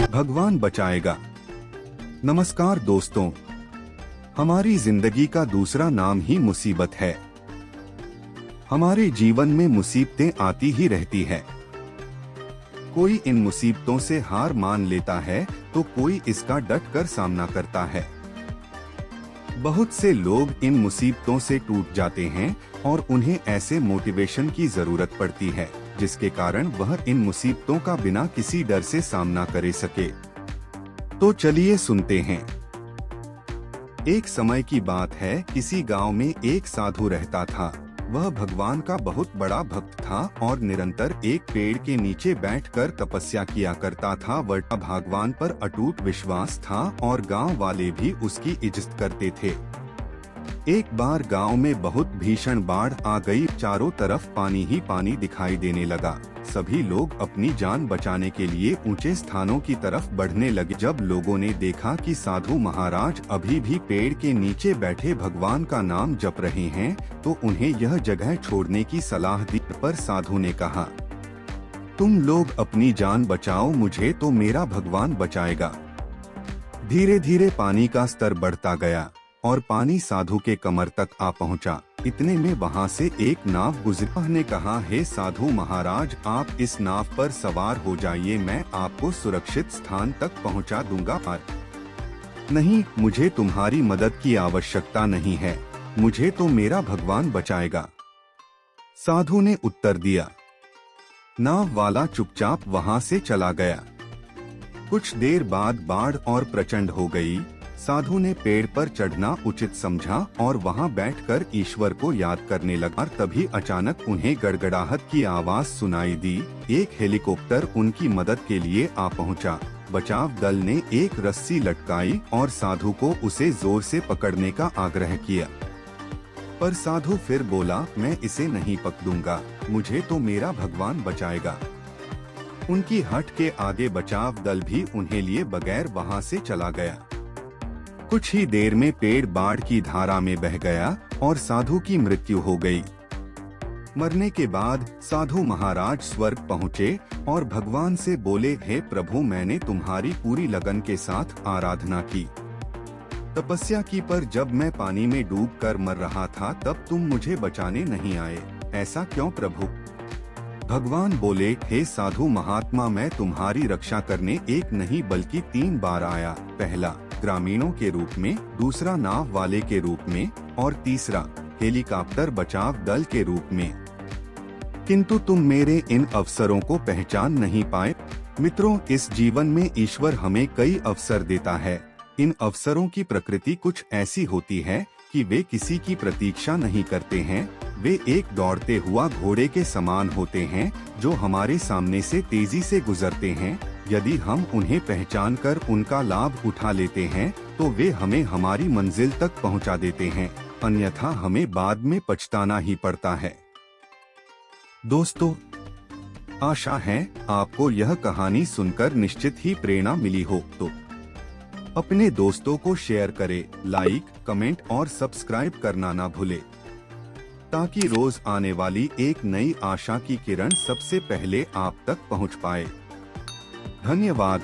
भगवान बचाएगा। नमस्कार दोस्तों, हमारी जिंदगी का दूसरा नाम ही मुसीबत है। हमारे जीवन में मुसीबतें आती ही रहती है। कोई इन मुसीबतों से हार मान लेता है तो कोई इसका डट कर सामना करता है। बहुत से लोग इन मुसीबतों से टूट जाते हैं और उन्हें ऐसे मोटिवेशन की जरूरत पड़ती है जिसके कारण वह इन मुसीबतों का बिना किसी डर से सामना कर सके। तो चलिए सुनते हैं। एक समय की बात है, किसी गांव में एक साधु रहता था। वह भगवान का बहुत बड़ा भक्त था और निरंतर एक पेड़ के नीचे बैठकर तपस्या किया करता था। वह भगवान पर अटूट विश्वास था और गांव वाले भी उसकी इज्जत करते थे। एक बार गांव में बहुत भीषण बाढ़ आ गई। चारों तरफ पानी ही पानी दिखाई देने लगा। सभी लोग अपनी जान बचाने के लिए ऊंचे स्थानों की तरफ बढ़ने लगे। जब लोगों ने देखा कि साधु महाराज अभी भी पेड़ के नीचे बैठे भगवान का नाम जप रहे हैं, तो उन्हें यह जगह छोड़ने की सलाह दी। पर साधु ने कहा, तुम लोग अपनी जान बचाओ, मुझे तो मेरा भगवान बचाएगा। धीरे धीरे पानी का स्तर बढ़ता गया और पानी साधु के कमर तक आ पहुंचा। इतने में वहां से एक नाव गुजरा। ने कहा, हे साधु महाराज, आप इस नाव पर सवार हो जाइए, मैं आपको सुरक्षित स्थान तक पहुंचा दूंगा। पर नहीं, मुझे तुम्हारी मदद की आवश्यकता नहीं है, मुझे तो मेरा भगवान बचाएगा। साधु ने उत्तर दिया। नाव वाला चुपचाप वहां से चला गया। कुछ देर बाद बाढ़ और प्रचंड हो गई। साधु ने पेड़ पर चढ़ना उचित समझा और वहां बैठकर ईश्वर को याद करने लगा। तभी अचानक उन्हें गड़गड़ाहट की आवाज सुनाई दी। एक हेलीकॉप्टर उनकी मदद के लिए आ पहुंचा। बचाव दल ने एक रस्सी लटकाई और साधु को उसे जोर से पकड़ने का आग्रह किया। पर साधु फिर बोला, मैं इसे नहीं पकड़ूंगा, मुझे तो मेरा भगवान बचाएगा। उनकी हट के आगे बचाव दल भी उन्हें लिए बगैर वहां से चला गया। कुछ ही देर में पेड़ बाढ़ की धारा में बह गया और साधु की मृत्यु हो गई। मरने के बाद साधु महाराज स्वर्ग पहुँचे और भगवान से बोले, हे प्रभु, मैंने तुम्हारी पूरी लगन के साथ आराधना की, तपस्या की, पर जब मैं पानी में डूबकर मर रहा था तब तुम मुझे बचाने नहीं आए, ऐसा क्यों प्रभु? भगवान बोले, हे साधु महात्मा, मैं तुम्हारी रक्षा करने एक नहीं बल्कि 3 बार आया। पहला ग्रामीणों के रूप में, दूसरा नाव वाले के रूप में और तीसरा हेलीकॉप्टर बचाव दल के रूप में। किंतु तुम मेरे इन अवसरों को पहचान नहीं पाए। मित्रों, इस जीवन में ईश्वर हमें कई अवसर देता है। इन अवसरों की प्रकृति कुछ ऐसी होती है कि वे किसी की प्रतीक्षा नहीं करते हैं। वे एक दौड़ते हुआ घोड़े के समान होते हैं जो हमारे सामने से तेजी से गुजरते हैं। यदि हम उन्हें पहचानकर उनका लाभ उठा लेते हैं तो वे हमें हमारी मंजिल तक पहुंचा देते हैं, अन्यथा हमें बाद में पछताना ही पड़ता है। दोस्तों, आशा है आपको यह कहानी सुनकर निश्चित ही प्रेरणा मिली हो। तो अपने दोस्तों को शेयर करें, लाइक, कमेंट और सब्सक्राइब करना ना भूले, ताकि रोज आने वाली एक नई आशा की किरण सबसे पहले आप तक पहुंच पाए। धन्यवाद।